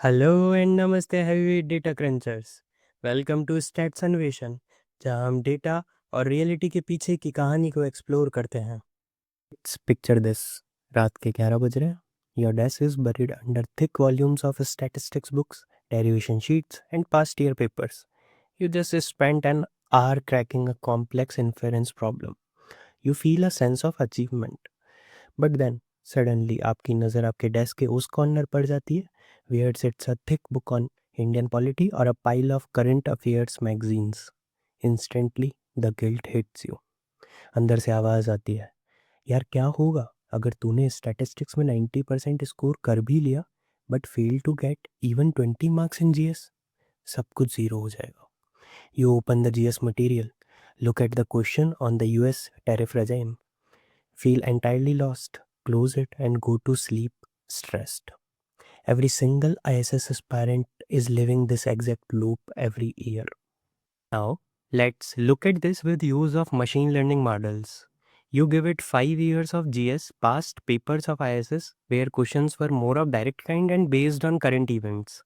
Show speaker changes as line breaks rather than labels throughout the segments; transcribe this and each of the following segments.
Hello and नमस्ते heavy data crunchers. Welcome to stats Anveshan, जहां हम डेटा और रियलिटी के पीछे की कहानी को एक्सप्लोर करते हैं। पिक्चर दिस, रात के 11 बज रहे हैं। Your desk is buried under thick volumes of statistics books, derivation sheets and past year papers. You just spent an hour cracking a complex inference problem. You feel a sense of achievement. But then, suddenly आपकी नज़र आपके desk के उस corner पर जाती है where sits a thick book on Indian polity or a pile of current affairs magazines. Instantly, the guilt hits you. अंदर से आवाज़ आती है, यार क्या होगा अगर तूने स्टैटिस्टिक्स में 90% स्कोर कर भी लिया but fail to get even 20 marks in GS? सब कुछ ज़ीरो हो जाएगा. You open the GS material, look at the question on the US tariff regime, feel entirely lost, close it, and go to sleep stressed. Every single ISS aspirant is living this exact loop every year. Now, let's look at this with use of machine learning models. You give it 5 years of GS past papers of ISS where questions were more of direct kind and based on current events.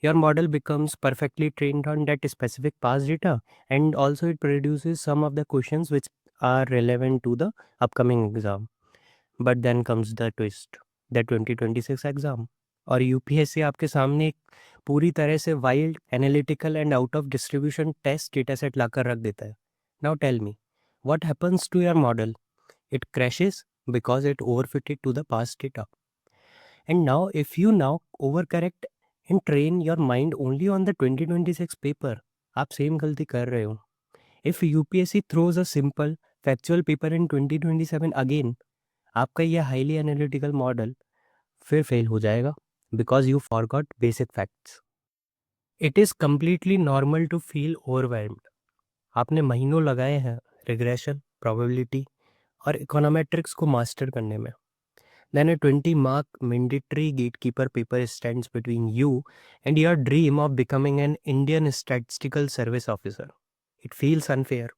Your model becomes perfectly trained on that specific past data, and also it produces some of the questions which are relevant to the upcoming exam. But then comes the twist, the 2026 exam और UPSC आपके सामने एक पूरी तरह से wild analytical and out of distribution test data set लाकर रख देता है. Now tell me, what happens to your model? It crashes because it overfitted to the past data. And now if you now over correct and train your mind only on the 2026 paper, आप same गलती कर रहे हो. If UPSC throws a simple factual paper in 2027 again, आपका यह highly analytical model फिर fail हो जाएगा because you forgot basic facts. It is completely normal to feel overwhelmed. आपने महीनों लगाए हैं रिग्रेशन, प्रोबेबिलिटी और इकोनोमेट्रिक्स को मास्टर करने में. Then a 20 mark mandatory gatekeeper paper stands between you and your dream of becoming an Indian statistical service officer. It feels unfair.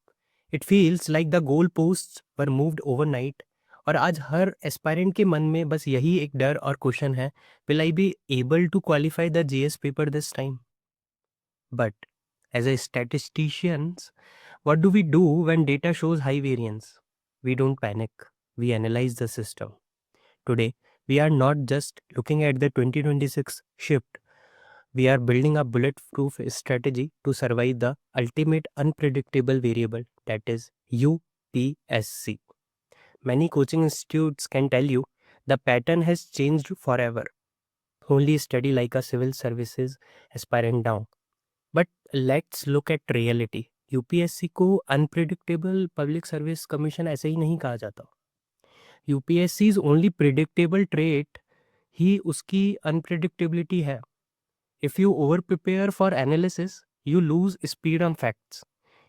It feels like the goal post were moved overnight. और आज हर aspirant के मन में बस यही एक डर और क्वेश्चन है, will I be able to qualify the GS paper this time? But as a statisticians, what do we do when data shows high variance? We don't panic. We analyze the system. Today, we are not just looking at the 2026 shift. We are building a bulletproof strategy to survive the ultimate unpredictable variable, that is UPSC. Many coaching institutes can tell you the pattern has changed forever. Only study like a civil services aspirant now. But let's look at reality. UPSC को unpredictable public service commission ऐसे ही नहीं कहा जाता. UPSC is only predictable trait ही उसकी unpredictability है. If you over prepare for analysis, you lose speed on facts.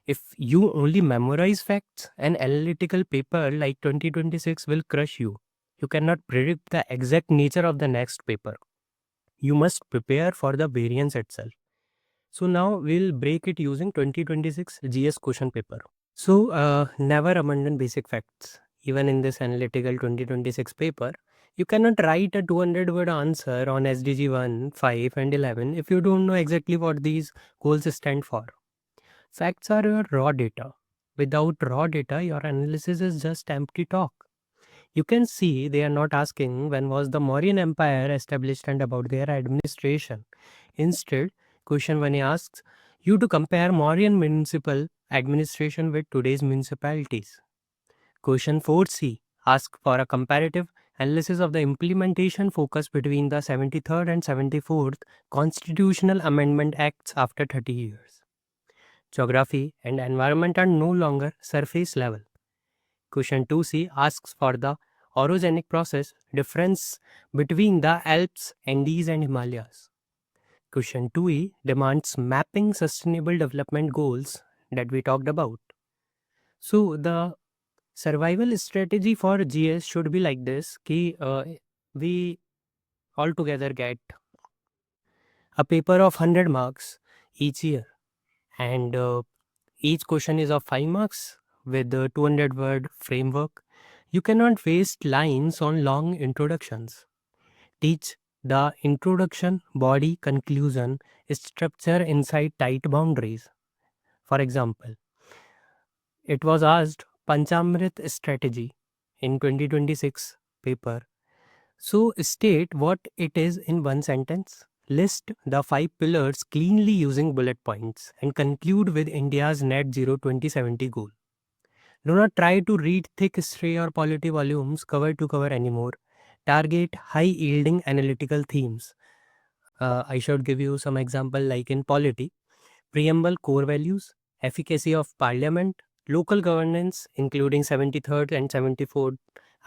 If you only memorize facts, an analytical paper like 2026 will crush you. You cannot predict the exact nature of the next paper. You must prepare for the variance itself. So now we'll break it using 2026 GS question paper. So never abandon basic facts. Even in this analytical 2026 paper, you cannot write a 200-word answer on SDG 1, 5 and 11 if you don't know exactly what these goals stand for. Facts are your raw data. Without raw data, your analysis is just empty talk. You can see they are not asking when was the Mauryan Empire established and about their administration. Instead, question 1 asks you to compare Mauryan municipal administration with today's municipalities. Question 4C asks for a comparative analysis of the implementation focus between the 73rd and 74th Constitutional Amendment Acts after 30 years. Geography and environment are no longer surface level. Question 2C asks for the orogenic process difference between the Alps, Andes and Himalayas. Question 2E demands mapping sustainable development goals that we talked about. So the survival strategy for GS should be like this कि we all together get a paper of 100 marks each year, and each question is of 5 marks with a 200 word framework. You cannot waste lines on long introductions. Teach The introduction, body, conclusion, structure inside tight boundaries. For example, it was asked Panchamrit strategy in 2026 paper. So state what it is in one sentence. List the 5 pillars cleanly using bullet points and conclude with India's net zero 2070 goal. Do not try to read thick history or polity volumes cover to cover anymore. Target high yielding analytical themes. I should give you some example like in polity, preamble core values, efficacy of parliament, local governance including 73rd and 74th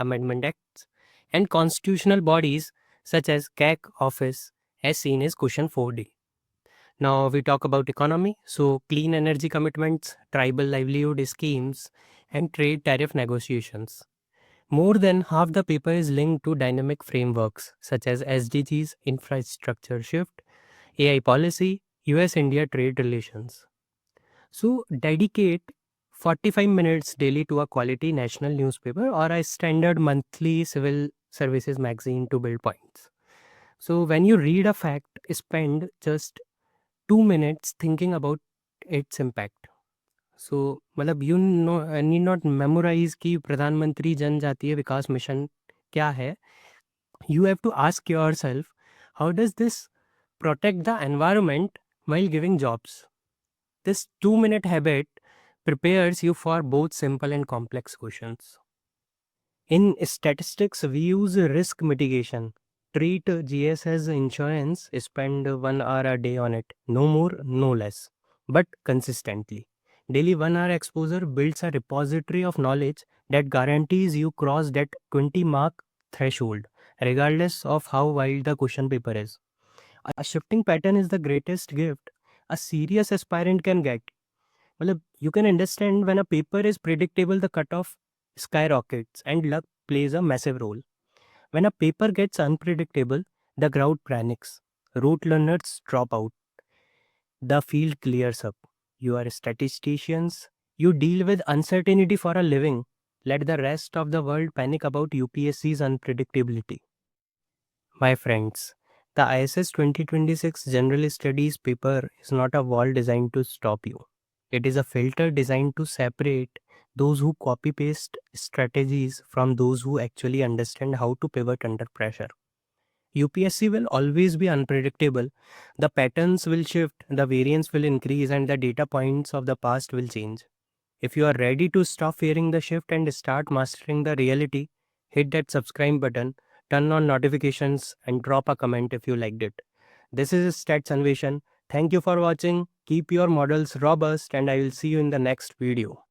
Amendment Acts, and constitutional bodies such as CAC office as seen as question 4D. Now we talk about economy. So clean energy commitments, tribal livelihood schemes, and trade tariff negotiations. More than half the paper is linked to dynamic frameworks such as SDGs, infrastructure shift, AI policy, US India trade relations. So dedicate 45 minutes daily to a quality national newspaper or a standard monthly civil services magazine to build points. So when you read a fact, spend just 2 minutes thinking about its impact. So मतलब you need not memorize कि प्रधानमंत्री जन जातीय विकास mission क्या है. You have to ask yourself, how does this protect the environment while giving jobs? This 2-minute habit prepares you for both simple and complex questions. In statistics, we use risk mitigation. Treat GS as insurance, spend 1 hour a day on it. No more, no less, but consistently. Daily 1 hour exposure builds a repository of knowledge that guarantees you cross that 20-mark threshold, regardless of how wild the question paper is. A shifting pattern is the greatest gift a serious aspirant can get. Well, you can understand when a paper is predictable, the cutoff skyrockets and luck plays a massive role. When a paper gets unpredictable, the crowd panics. Rote learners drop out. The field clears up. You are statisticians. You deal with uncertainty for a living. Let the rest of the world panic about UPSC's unpredictability. My friends, the ISS 2026 General Studies paper is not a wall designed to stop you. It is a filter designed to separate those who copy paste strategies from those who actually understand how to pivot under pressure. UPSC will always be unpredictable. The patterns will shift, the variance will increase, and the data points of the past will change. If you are ready to stop fearing the shift and start mastering the reality, hit that subscribe button, turn on notifications, and drop a comment if you liked it. This is Stats Anveshan. Thank you for watching. Keep your models robust, and I will see you in the next video.